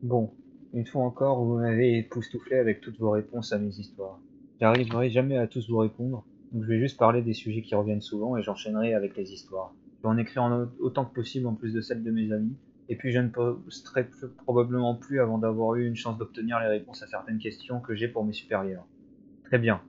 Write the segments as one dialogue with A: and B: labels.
A: Bon, une fois encore, vous m'avez époustouflé avec toutes vos réponses à mes histoires. J'arriverai jamais à tous vous répondre, donc je vais juste parler des sujets qui reviennent souvent et j'enchaînerai avec les histoires. Je vais en écrire autant que possible en plus de celles de mes amis, et puis je ne posterai probablement plus avant d'avoir eu une chance d'obtenir les réponses à certaines questions que j'ai pour mes supérieurs. Très bien.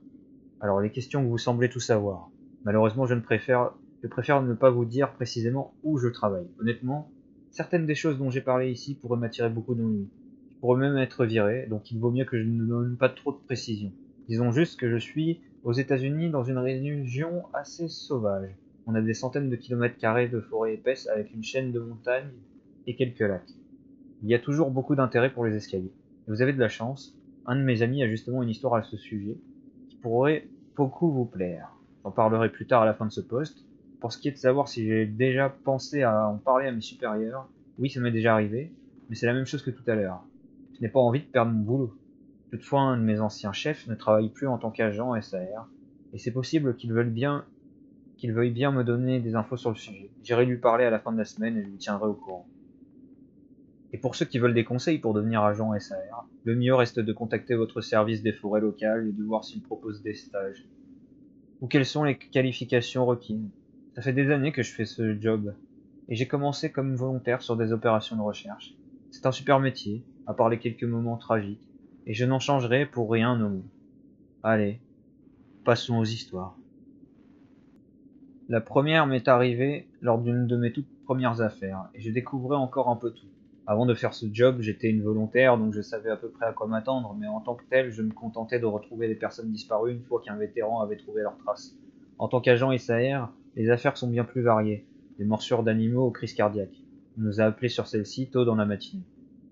A: Alors les questions que vous semblez tout savoir. Malheureusement, je préfère ne pas vous dire précisément où je travaille. Honnêtement, certaines des choses dont j'ai parlé ici pourraient m'attirer beaucoup d'ennuis. Je pourrais même être viré, donc il vaut mieux que je ne donne pas trop de précisions. Disons juste que je suis aux États-Unis dans une région assez sauvage. On a des centaines de kilomètres carrés de forêt épaisse avec une chaîne de montagnes et quelques lacs. Il y a toujours beaucoup d'intérêt pour les escaliers. Et vous avez de la chance, un de mes amis a justement une histoire à ce sujet qui pourrait beaucoup vous plaire. J'en parlerai plus tard à la fin de ce post. Pour ce qui est de savoir si j'ai déjà pensé à en parler à mes supérieurs, oui, ça m'est déjà arrivé, mais c'est la même chose que tout à l'heure. Je n'ai pas envie de perdre mon boulot. Toutefois, un de mes anciens chefs ne travaille plus en tant qu'agent SAR, et c'est possible qu'il veuille bien me donner des infos sur le sujet. J'irai lui parler à la fin de la semaine et je vous tiendrai au courant. Et pour ceux qui veulent des conseils pour devenir agent SAR, le mieux reste de contacter votre service des forêts locales et de voir s'il propose des stages. Ou quelles sont les qualifications requises. Ça fait des années que je fais ce job, et j'ai commencé comme volontaire sur des opérations de recherche. C'est un super métier, à part les quelques moments tragiques, et je n'en changerai pour rien au monde. Allez, passons aux histoires. La première m'est arrivée lors d'une de mes toutes premières affaires, et je découvrais encore un peu tout. Avant de faire ce job, j'étais une volontaire, donc je savais à peu près à quoi m'attendre, mais en tant que tel, je me contentais de retrouver les personnes disparues une fois qu'un vétéran avait trouvé leurs traces. En tant qu'agent SAR, les affaires sont bien plus variées, des morsures d'animaux aux crises cardiaques. On nous a appelés sur celle-ci tôt dans la matinée.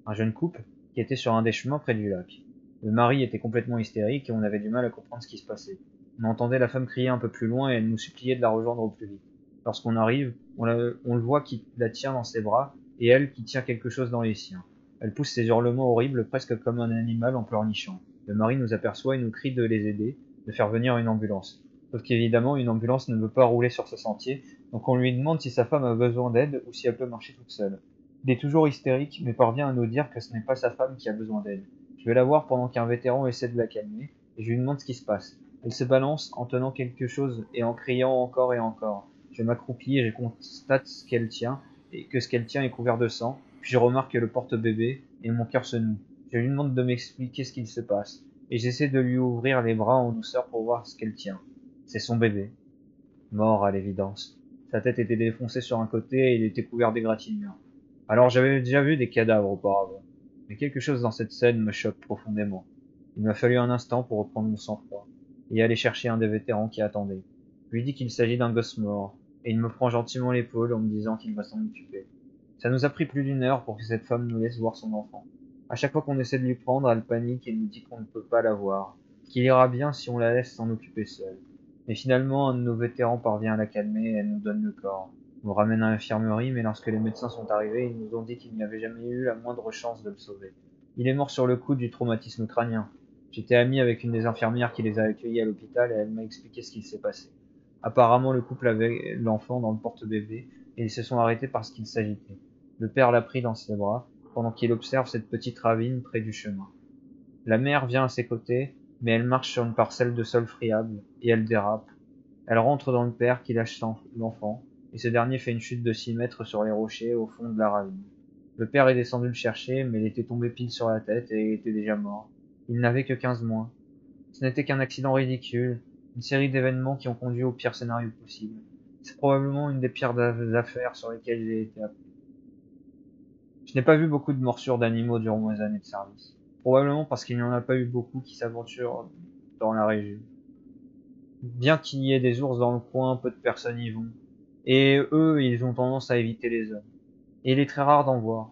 A: Un jeune couple qui était sur un des chemins près du lac. Le mari était complètement hystérique et on avait du mal à comprendre ce qui se passait. On entendait la femme crier un peu plus loin et elle nous suppliait de la rejoindre au plus vite. Lorsqu'on arrive, on le voit qui la tient dans ses bras et elle qui tient quelque chose dans les siens. Elle pousse ses hurlements horribles presque comme un animal en pleurnichant. Le mari nous aperçoit et nous crie de les aider, de faire venir une ambulance. Sauf qu'évidemment, une ambulance ne veut pas rouler sur ce sentier, donc on lui demande si sa femme a besoin d'aide ou si elle peut marcher toute seule. Il est toujours hystérique, mais parvient à nous dire que ce n'est pas sa femme qui a besoin d'aide. Je vais la voir pendant qu'un vétéran essaie de la calmer, et je lui demande ce qui se passe. Elle se balance en tenant quelque chose et en criant encore et encore. Je m'accroupis et je constate ce qu'elle tient, et que ce qu'elle tient est couvert de sang, puis je remarque le porte-bébé, et mon cœur se noue. Je lui demande de m'expliquer ce qu'il se passe, et j'essaie de lui ouvrir les bras en douceur pour voir ce qu'elle tient. C'est son bébé. Mort à l'évidence. Sa tête était défoncée sur un côté et il était couvert d'égratignures. Alors j'avais déjà vu des cadavres auparavant, mais quelque chose dans cette scène me choque profondément. Il m'a fallu un instant pour reprendre mon sang-froid et aller chercher un des vétérans qui attendait. Je lui dis qu'il s'agit d'un gosse mort, et il me prend gentiment l'épaule en me disant qu'il va s'en occuper. Ça nous a pris plus d'une heure pour que cette femme nous laisse voir son enfant. À chaque fois qu'on essaie de lui prendre, elle panique et nous dit qu'on ne peut pas la voir, qu'il ira bien si on la laisse s'en occuper seule. Mais finalement, un de nos vétérans parvient à la calmer et elle nous donne le corps. On le ramène à l'infirmerie, mais lorsque les médecins sont arrivés, ils nous ont dit qu'il n'y avait jamais eu la moindre chance de le sauver. Il est mort sur le coup du traumatisme crânien. J'étais ami avec une des infirmières qui les a accueillis à l'hôpital et elle m'a expliqué ce qu'il s'est passé. Apparemment, le couple avait l'enfant dans le porte-bébé et ils se sont arrêtés parce qu'il s'agitait. Le père l'a pris dans ses bras pendant qu'il observe cette petite ravine près du chemin. La mère vient à ses côtés, mais elle marche sur une parcelle de sol friable et elle dérape. Elle rentre dans le père qui lâche l'enfant et ce dernier fait une chute de 6 mètres sur les rochers au fond de la ravine. Le père est descendu le chercher, mais il était tombé pile sur la tête et il était déjà mort. Il n'avait que 15 mois. Ce n'était qu'un accident ridicule, une série d'événements qui ont conduit au pire scénario possible. C'est probablement une des pires affaires sur lesquelles j'ai été appelé. Je n'ai pas vu beaucoup de morsures d'animaux durant mes années de service. Probablement parce qu'il n'y en a pas eu beaucoup qui s'aventurent dans la région. Bien qu'il y ait des ours dans le coin, peu de personnes y vont. Et eux, ils ont tendance à éviter les hommes. Et il est très rare d'en voir.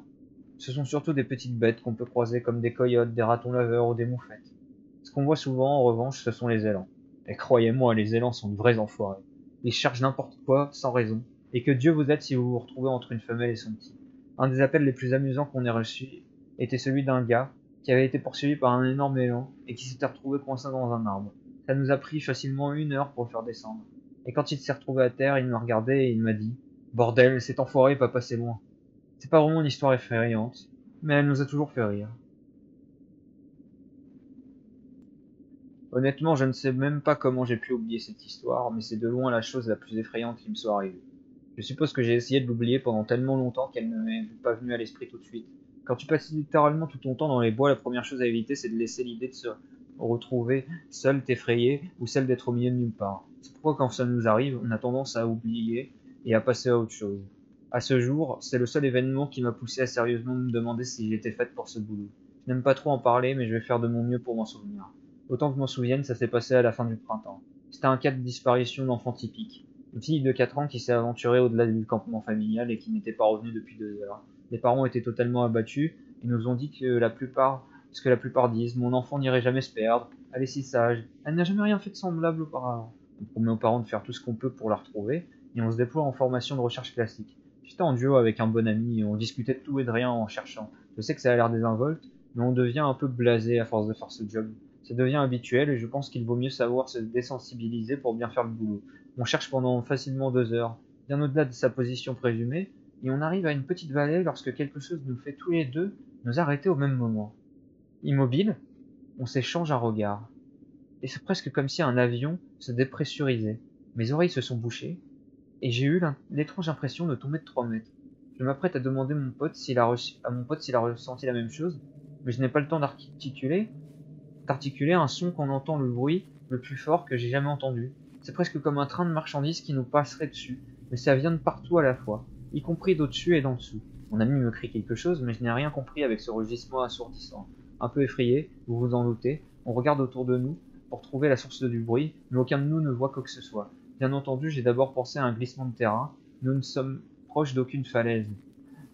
A: Ce sont surtout des petites bêtes qu'on peut croiser comme des coyotes, des ratons laveurs ou des moufettes. Ce qu'on voit souvent, en revanche, ce sont les élans. Et croyez-moi, les élans sont de vrais enfoirés. Ils cherchent n'importe quoi, sans raison. Et que Dieu vous aide si vous vous retrouvez entre une femelle et son petit. Un des appels les plus amusants qu'on ait reçus était celui d'un gars qui avait été poursuivi par un énorme élan et qui s'était retrouvé coincé dans un arbre. Ça nous a pris facilement 1 heure pour le faire descendre. Et quand il s'est retrouvé à terre, il m'a regardé et il m'a dit: Bordel, cet enfoiré est pas passé loin. C'est pas vraiment une histoire effrayante, mais elle nous a toujours fait rire. Honnêtement, je ne sais même pas comment j'ai pu oublier cette histoire, mais c'est de loin la chose la plus effrayante qui me soit arrivée. Je suppose que j'ai essayé de l'oublier pendant tellement longtemps qu'elle ne m'est pas venue à l'esprit tout de suite. Quand tu passes littéralement tout ton temps dans les bois, la première chose à éviter, c'est de laisser l'idée de se retrouver seul t'effrayer ou celle d'être au milieu de nulle part. C'est pourquoi quand ça nous arrive, on a tendance à oublier et à passer à autre chose. À ce jour, c'est le seul événement qui m'a poussé à sérieusement me demander si j'étais faite pour ce boulot. Je n'aime pas trop en parler, mais je vais faire de mon mieux pour m'en souvenir. Autant que je m'en souvienne, ça s'est passé à la fin du printemps. C'était un cas de disparition d'enfant typique. Une fille de 4 ans qui s'est aventurée au-delà du campement familial et qui n'était pas revenue depuis 2 heures. Les parents étaient totalement abattus et nous ont dit que ce que la plupart disent, mon enfant n'irait jamais se perdre, elle est si sage, elle n'a jamais rien fait de semblable auparavant. On promet aux parents de faire tout ce qu'on peut pour la retrouver et on se déploie en formation de recherche classique. J'étais en duo avec un bon ami et on discutait de tout et de rien en cherchant. Je sais que ça a l'air désinvolte, mais on devient un peu blasé à force de faire ce job. Ça devient habituel et je pense qu'il vaut mieux savoir se désensibiliser pour bien faire le boulot. On cherche pendant facilement 2 heures, bien au-delà de sa position présumée, et on arrive à une petite vallée lorsque quelque chose nous fait tous les deux nous arrêter au même moment. Immobile, on s'échange un regard. Et c'est presque comme si un avion se dépressurisait. Mes oreilles se sont bouchées, et j'ai eu l'étrange impression de tomber de 3 mètres. Je m'apprête à demander à mon pote s'il a ressenti la même chose, mais je n'ai pas le temps d'articuler un son qu'on entend le bruit le plus fort que j'ai jamais entendu. C'est presque comme un train de marchandises qui nous passerait dessus, mais ça vient de partout à la fois, y compris d'au-dessus et d'en dessous. Mon ami me crie quelque chose, mais je n'ai rien compris avec ce rugissement assourdissant. Un peu effrayé, vous vous en doutez, on regarde autour de nous pour trouver la source du bruit, mais aucun de nous ne voit quoi que ce soit. Bien entendu, j'ai d'abord pensé à un glissement de terrain, nous ne sommes proches d'aucune falaise.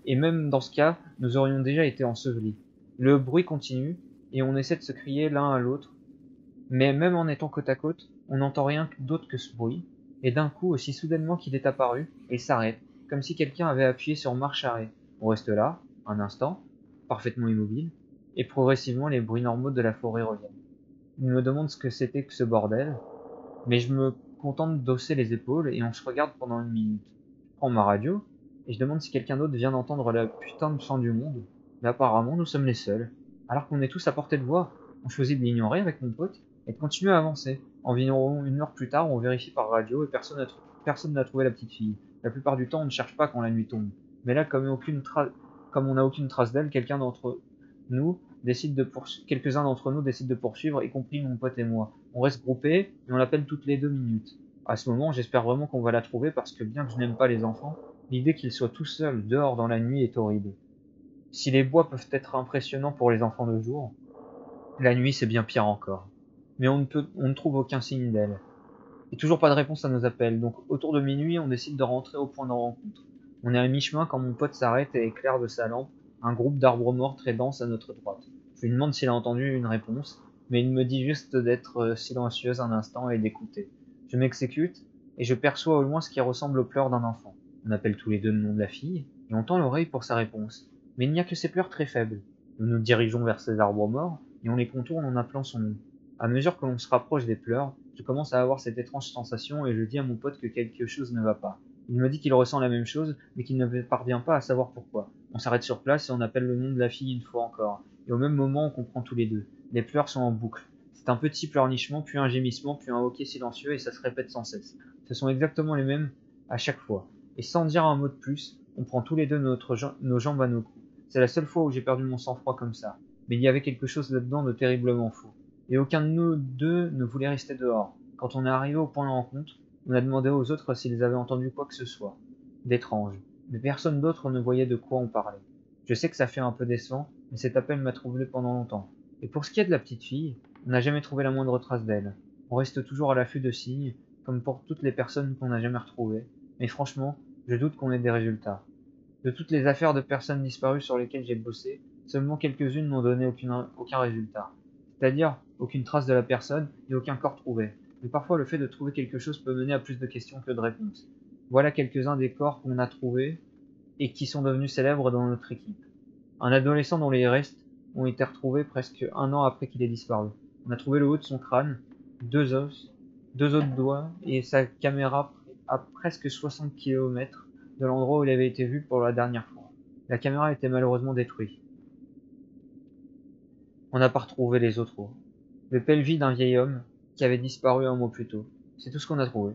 A: Et même dans ce cas, nous aurions déjà été ensevelis. Le bruit continue, et on essaie de se crier l'un à l'autre, mais même en étant côte à côte, on n'entend rien d'autre que ce bruit, et d'un coup, aussi soudainement qu'il est apparu, il s'arrête, comme si quelqu'un avait appuyé sur marche arrêt. On reste là, un instant, parfaitement immobile, et progressivement les bruits normaux de la forêt reviennent. Il me demande ce que c'était que ce bordel, mais je me contente d'hausser les épaules et on se regarde pendant une minute. Je prends ma radio et je demande si quelqu'un d'autre vient d'entendre la putain de fin du monde, mais apparemment nous sommes les seuls. Alors qu'on est tous à portée de voix, on choisit de l'ignorer avec mon pote et de continuer à avancer. Environ 1 heure plus tard, on vérifie par radio et personne n'a trouvé la petite fille. La plupart du temps, on ne cherche pas quand la nuit tombe. Mais là, comme on n'a aucune trace d'elle, nous quelques-uns d'entre nous décident de poursuivre, y compris mon pote et moi. On reste groupés et on l'appelle toutes les 2 minutes. À ce moment, j'espère vraiment qu'on va la trouver parce que bien que je n'aime pas les enfants, l'idée qu'ils soient tout seuls dehors dans la nuit est horrible. Si les bois peuvent être impressionnants pour les enfants de jour, la nuit c'est bien pire encore. Mais on ne trouve aucun signe d'elle. Et toujours pas de réponse à nos appels, donc autour de minuit, on décide de rentrer au point de rencontre. On est à mi-chemin quand mon pote s'arrête et éclaire de sa lampe un groupe d'arbres morts très denses à notre droite. Je lui demande s'il a entendu une réponse, mais il me dit juste d'être silencieuse un instant et d'écouter. Je m'exécute et je perçois au loin ce qui ressemble aux pleurs d'un enfant. On appelle tous les deux le nom de la fille et on tend l'oreille pour sa réponse. Mais il n'y a que ses pleurs très faibles. Nous nous dirigeons vers ces arbres morts et on les contourne en appelant son nom. À mesure que l'on se rapproche des pleurs, je commence à avoir cette étrange sensation et je dis à mon pote que quelque chose ne va pas. Il me dit qu'il ressent la même chose, mais qu'il ne parvient pas à savoir pourquoi. On s'arrête sur place et on appelle le nom de la fille une fois encore. Et au même moment, on comprend tous les deux. Les pleurs sont en boucle. C'est un petit pleurnichement, puis un gémissement, puis un hoquet silencieux, et ça se répète sans cesse. Ce sont exactement les mêmes à chaque fois. Et sans dire un mot de plus, on prend tous les deux nos jambes à nos cous. C'est la seule fois où j'ai perdu mon sang-froid comme ça. Mais il y avait quelque chose là-dedans de terriblement faux. Et aucun de nous deux ne voulait rester dehors. Quand on est arrivé au point de rencontre, on a demandé aux autres s'ils avaient entendu quoi que ce soit d'étrange, mais personne d'autre ne voyait de quoi on parlait. Je sais que ça fait un peu décevant, mais cet appel m'a troublé pendant longtemps. Et pour ce qui est de la petite fille, on n'a jamais trouvé la moindre trace d'elle. On reste toujours à l'affût de signes, comme pour toutes les personnes qu'on n'a jamais retrouvées. Mais franchement, je doute qu'on ait des résultats. De toutes les affaires de personnes disparues sur lesquelles j'ai bossé, seulement quelques-unes n'ont donné aucun résultat. C'est-à-dire aucune trace de la personne et aucun corps trouvé. Mais parfois le fait de trouver quelque chose peut mener à plus de questions que de réponses. Voilà quelques-uns des corps qu'on a trouvés et qui sont devenus célèbres dans notre équipe. Un adolescent dont les restes ont été retrouvés presque 1 an après qu'il ait disparu. On a trouvé le haut de son crâne, 2 os, 2 autres doigts et sa caméra à presque 60 km de l'endroit où il avait été vu pour la dernière fois. La caméra était malheureusement détruite. On n'a pas retrouvé les autres os. Le pelvis d'un vieil homme qui avait disparu un mois plus tôt. C'est tout ce qu'on a trouvé.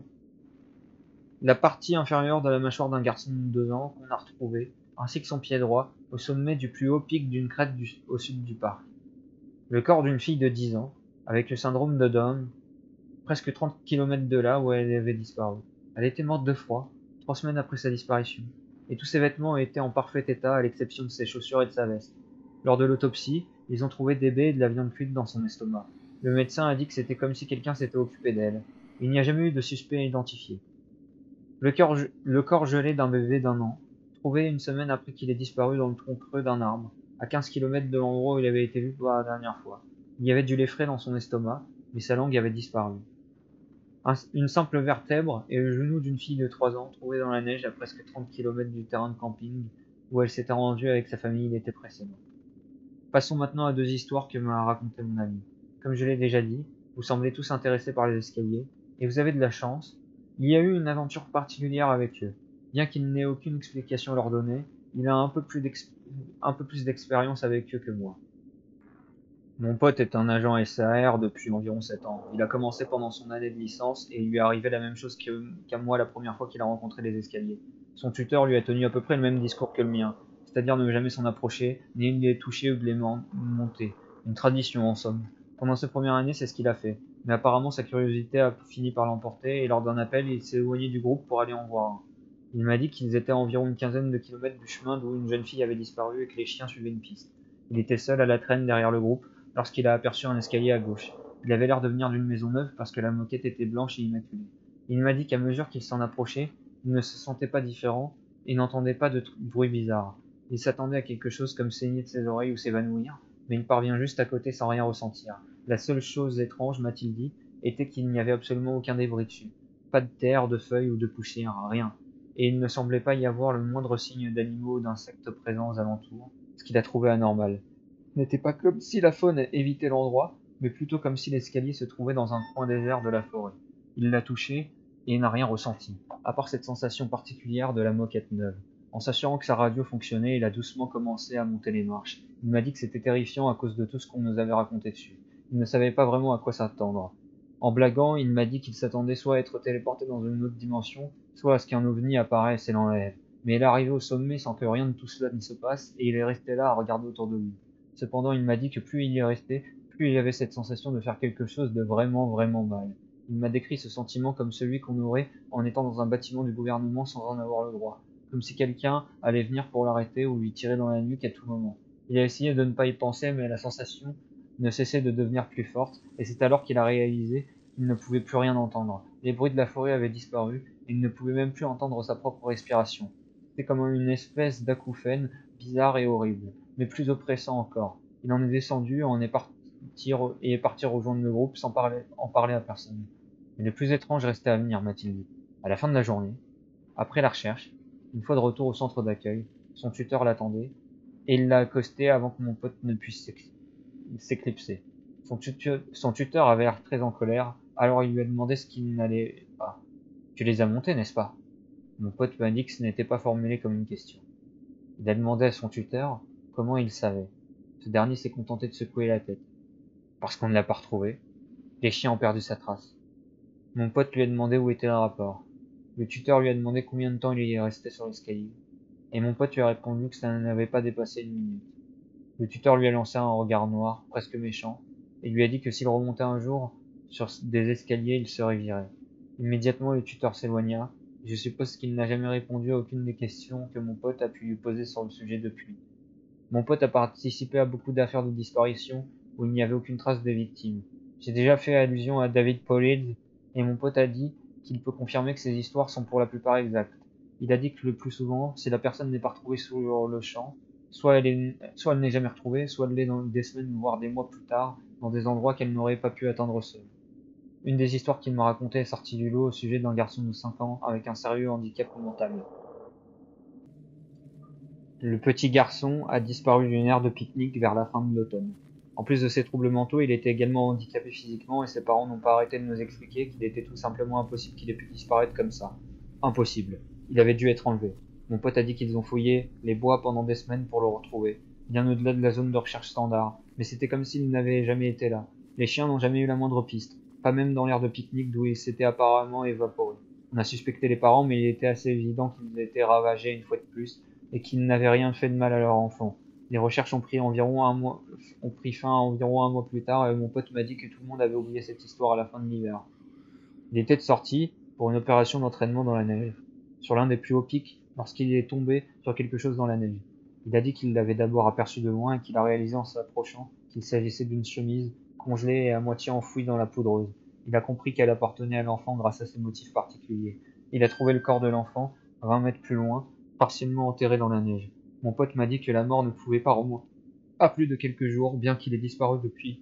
A: La partie inférieure de la mâchoire d'un garçon de 2 ans qu'on a retrouvé, ainsi que son pied droit, au sommet du plus haut pic d'une crête au sud du parc. Le corps d'une fille de 10 ans, avec le syndrome de Down, presque 30 km de là où elle avait disparu. Elle était morte de froid, 3 semaines après sa disparition, et tous ses vêtements étaient en parfait état à l'exception de ses chaussures et de sa veste. Lors de l'autopsie, ils ont trouvé des baies et de la viande cuite dans son estomac. Le médecin a dit que c'était comme si quelqu'un s'était occupé d'elle. Il n'y a jamais eu de suspect identifié. Le corps gelé d'un bébé d'1 an, trouvé une semaine après qu'il ait disparu dans le tronc creux d'un arbre, à 15 km de l'endroit où il avait été vu pour la dernière fois. Il y avait du lait frais dans son estomac, mais sa langue avait disparu. Une simple vertèbre et le genou d'une fille de 3 ans trouvée dans la neige à presque 30 km du terrain de camping où elle s'était rendue avec sa famille l'été précédent. Passons maintenant à 2 histoires que m'a racontées mon ami. Comme je l'ai déjà dit, vous semblez tous intéressés par les escaliers, et vous avez de la chance. Il y a eu une aventure particulière avec eux. Bien qu'il n'ait aucune explication à leur donner, il a un peu plus d'expérience avec eux que moi. Mon pote est un agent SAR depuis environ 7 ans. Il a commencé pendant son année de licence et il lui est arrivé la même chose qu'à moi la première fois qu'il a rencontré les escaliers. Son tuteur lui a tenu à peu près le même discours que le mien, c'est-à-dire ne jamais s'en approcher, ni de les toucher ou de les monter. Une tradition en somme. Pendant ses premières années, c'est ce qu'il a fait. Mais apparemment, sa curiosité a fini par l'emporter et lors d'un appel, il s'est éloigné du groupe pour aller en voir un. Il m'a dit qu'ils étaient à environ une quinzaine de kilomètres du chemin d'où une jeune fille avait disparu et que les chiens suivaient une piste. Il était seul à la traîne derrière le groupe lorsqu'il a aperçu un escalier à gauche. Il avait l'air de venir d'une maison neuve parce que la moquette était blanche et immaculée. Il m'a dit qu'à mesure qu'il s'en approchait, il ne se sentait pas différent et n'entendait pas de bruit bizarre. Il s'attendait à quelque chose comme saigner de ses oreilles ou s'évanouir, mais il parvient juste à côté sans rien ressentir. La seule chose étrange, m'a-t-il dit, était qu'il n'y avait absolument aucun débris dessus. Pas de terre, de feuilles ou de poussière, rien. Et il ne semblait pas y avoir le moindre signe d'animaux ou d'insectes présents aux alentours, ce qu'il a trouvé anormal. Ce n'était pas comme si la faune évitait l'endroit, mais plutôt comme si l'escalier se trouvait dans un coin désert de la forêt. Il l'a touché et n'a rien ressenti, à part cette sensation particulière de la moquette neuve. En s'assurant que sa radio fonctionnait, il a doucement commencé à monter les marches. Il m'a dit que c'était terrifiant à cause de tout ce qu'on nous avait raconté dessus. Il ne savait pas vraiment à quoi s'attendre. En blaguant, il m'a dit qu'il s'attendait soit à être téléporté dans une autre dimension, soit à ce qu'un ovni apparaisse et l'enlève. Mais il est arrivé au sommet sans que rien de tout cela ne se passe, et il est resté là à regarder autour de lui. Cependant, il m'a dit que plus il y restait, plus il avait cette sensation de faire quelque chose de vraiment, vraiment mal. Il m'a décrit ce sentiment comme celui qu'on aurait en étant dans un bâtiment du gouvernement sans en avoir le droit. Comme si quelqu'un allait venir pour l'arrêter ou lui tirer dans la nuque à tout moment. Il a essayé de ne pas y penser, mais la sensation ne cessait de devenir plus forte, et c'est alors qu'il a réalisé qu'il ne pouvait plus rien entendre. Les bruits de la forêt avaient disparu, et il ne pouvait même plus entendre sa propre respiration. C'était comme une espèce d'acouphène bizarre et horrible, mais plus oppressant encore. Il en est descendu et est parti rejoindre le groupe sans en parler à personne. Mais le plus étrange restait à venir, m'a-t-il dit. À la fin de la journée, après la recherche, une fois de retour au centre d'accueil, son tuteur l'attendait, et il l'a accosté avant que mon pote ne puisse s'éclipser. Son tuteur avait l'air très en colère, alors il lui a demandé ce qui n'allait pas. Tu les as montés, n'est-ce pas? Mon pote m'a dit que ce n'était pas formulé comme une question. Il a demandé à son tuteur comment il savait. Ce dernier s'est contenté de secouer la tête. Parce qu'on ne l'a pas retrouvé. Les chiens ont perdu sa trace. Mon pote lui a demandé où était le rapport. Le tuteur lui a demandé combien de temps il y est resté sur l'escalier. Et mon pote lui a répondu que ça n'avait pas dépassé 1 minute. Le tuteur lui a lancé un regard noir, presque méchant, et lui a dit que s'il remontait un jour sur des escaliers, il serait viré. Immédiatement, le tuteur s'éloigna, et je suppose qu'il n'a jamais répondu à aucune des questions que mon pote a pu lui poser sur le sujet depuis. Mon pote a participé à beaucoup d'affaires de disparition où il n'y avait aucune trace des victimes. J'ai déjà fait allusion à David Paulides, et mon pote a dit qu'il peut confirmer que ces histoires sont pour la plupart exactes. Il a dit que le plus souvent, si la personne n'est pas retrouvée sur le champ, soit elle n'est jamais retrouvée, soit elle l'est dans des semaines voire des mois plus tard, dans des endroits qu'elle n'aurait pas pu atteindre seule. Une des histoires qu'il m'a racontées est sortie du lot au sujet d'un garçon de 5 ans avec un sérieux handicap mental. Le petit garçon a disparu d'une aire de pique-nique vers la fin de l'automne. En plus de ses troubles mentaux, il était également handicapé physiquement et ses parents n'ont pas arrêté de nous expliquer qu'il était tout simplement impossible qu'il ait pu disparaître comme ça. Impossible. Il avait dû être enlevé. Mon pote a dit qu'ils ont fouillé les bois pendant des semaines pour le retrouver, bien au-delà de la zone de recherche standard, mais c'était comme s'il n'avait jamais été là. Les chiens n'ont jamais eu la moindre piste, pas même dans l'aire de pique-nique d'où ils s'étaient apparemment évaporés. On a suspecté les parents, mais il était assez évident qu'ils étaient ravagés une fois de plus, et qu'ils n'avaient rien fait de mal à leur enfant. Les recherches ont pris fin environ un mois plus tard, et mon pote m'a dit que tout le monde avait oublié cette histoire à la fin de l'hiver. Il était sorti pour une opération d'entraînement dans la neige, sur l'un des plus hauts pics, lorsqu'il est tombé sur quelque chose dans la neige. Il a dit qu'il l'avait d'abord aperçu de loin et qu'il a réalisé en s'approchant qu'il s'agissait d'une chemise congelée et à moitié enfouie dans la poudreuse. Il a compris qu'elle appartenait à l'enfant grâce à ses motifs particuliers. Il a trouvé le corps de l'enfant, 20 mètres plus loin, partiellement enterré dans la neige. Mon pote m'a dit que la mort ne pouvait pas remonter à plus de quelques jours, bien qu'il ait disparu depuis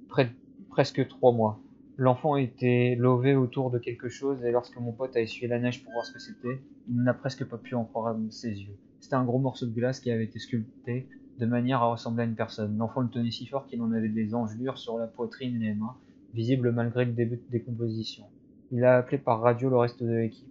A: près, presque 3 mois. L'enfant était lové autour de quelque chose et lorsque mon pote a essuyé la neige pour voir ce que c'était, il n'a presque pas pu en croire ses yeux. C'était un gros morceau de glace qui avait été sculpté de manière à ressembler à une personne. L'enfant le tenait si fort qu'il en avait des engelures sur la poitrine et les mains, visibles malgré le début de décomposition. Il a appelé par radio le reste de l'équipe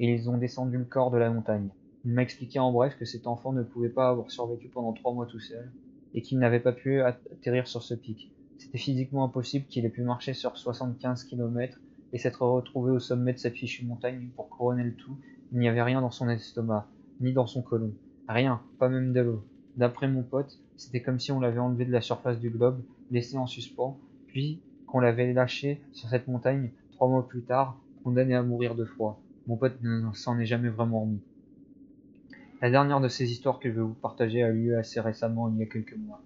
A: et ils ont descendu le corps de la montagne. Il m'a expliqué en bref que cet enfant ne pouvait pas avoir survécu pendant 3 mois tout seul et qu'il n'avait pas pu atterrir sur ce pic. C'était physiquement impossible qu'il ait pu marcher sur 75 km et s'être retrouvé au sommet de cette fichue montagne pour couronner le tout. Il n'y avait rien dans son estomac, ni dans son côlon. Rien, pas même de l'eau. D'après mon pote, c'était comme si on l'avait enlevé de la surface du globe, laissé en suspens, puis qu'on l'avait lâché sur cette montagne 3 mois plus tard, condamné à mourir de froid. Mon pote ne s'en est jamais vraiment remis. La dernière de ces histoires que je vais vous partager a eu lieu assez récemment, il y a quelques mois.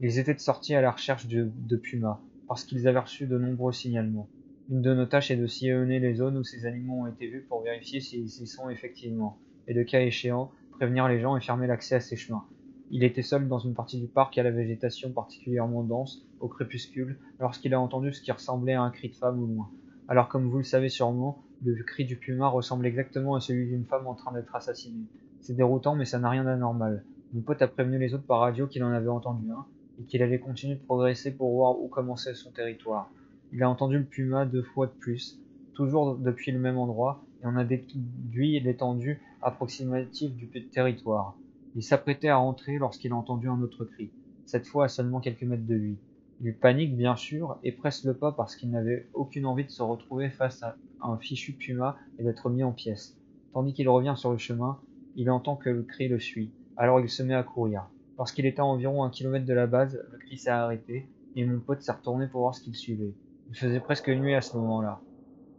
A: Ils étaient sortis à la recherche de pumas, parce qu'ils avaient reçu de nombreux signalements. Une de nos tâches est de sillonner les zones où ces animaux ont été vus pour vérifier s'ils y sont effectivement, et de cas échéant, prévenir les gens et fermer l'accès à ces chemins. Il était seul dans une partie du parc à la végétation particulièrement dense, au crépuscule, lorsqu'il a entendu ce qui ressemblait à un cri de femme au loin. Alors comme vous le savez sûrement, le cri du puma ressemble exactement à celui d'une femme en train d'être assassinée. C'est déroutant mais ça n'a rien d'anormal. Mon pote a prévenu les autres par radio qu'il en avait entendu un, et qu'il allait continuer de progresser pour voir où commençait son territoire. Il a entendu le puma 2 fois de plus, toujours depuis le même endroit, et on a déduit l'étendue approximative du territoire. Il s'apprêtait à rentrer lorsqu'il a entendu un autre cri, cette fois à seulement quelques mètres de lui. Il panique bien sûr et presse le pas parce qu'il n'avait aucune envie de se retrouver face à un fichu puma et d'être mis en pièces. Tandis qu'il revient sur le chemin, il entend que le cri le suit, alors il se met à courir. Lorsqu'il était à environ 1 kilomètre de la base, le cri s'est arrêté et mon pote s'est retourné pour voir ce qu'il suivait. Il faisait presque nuit à ce moment-là.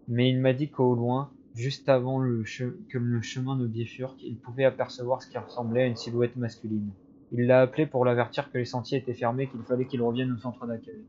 A: Mais il m'a dit qu'au loin, juste avant que le chemin ne bifurque, il pouvait apercevoir ce qui ressemblait à une silhouette masculine. Il l'a appelé pour l'avertir que les sentiers étaient fermés et qu'il fallait qu'il revienne au centre d'accueil.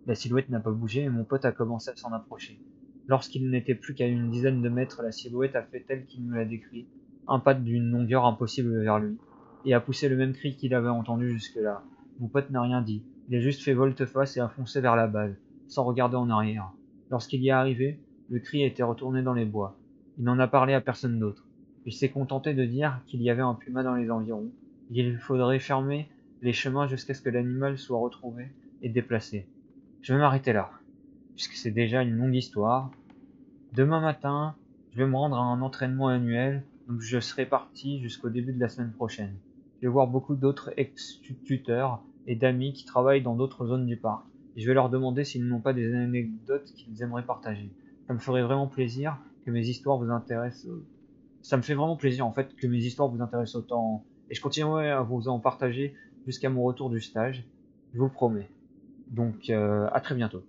A: La silhouette n'a pas bougé et mon pote a commencé à s'en approcher. Lorsqu'il n'était plus qu'à une dizaine de mètres, la silhouette a fait tel qu'il me l'a décrit, un pas d'une longueur impossible vers lui, et a poussé le même cri qu'il avait entendu jusque-là. Mon pote n'a rien dit, il a juste fait volte-face et a foncé vers la base, sans regarder en arrière. Lorsqu'il y est arrivé, le cri était retourné dans les bois. Il n'en a parlé à personne d'autre. Il s'est contenté de dire qu'il y avait un puma dans les environs, et qu'il faudrait fermer les chemins jusqu'à ce que l'animal soit retrouvé et déplacé. Je vais m'arrêter là, puisque c'est déjà une longue histoire. Demain matin, je vais me rendre à un entraînement annuel, donc je serai parti jusqu'au début de la semaine prochaine. Je vais voir beaucoup d'autres ex-tuteurs et d'amis qui travaillent dans d'autres zones du parc. Et je vais leur demander s'ils n'ont pas des anecdotes qu'ils aimeraient partager. Ça me ferait vraiment plaisir que mes histoires vous intéressent. Ça me fait vraiment plaisir en fait que mes histoires vous intéressent autant. Et je continuerai à vous en partager jusqu'à mon retour du stage. Je vous le promets. Donc à très bientôt.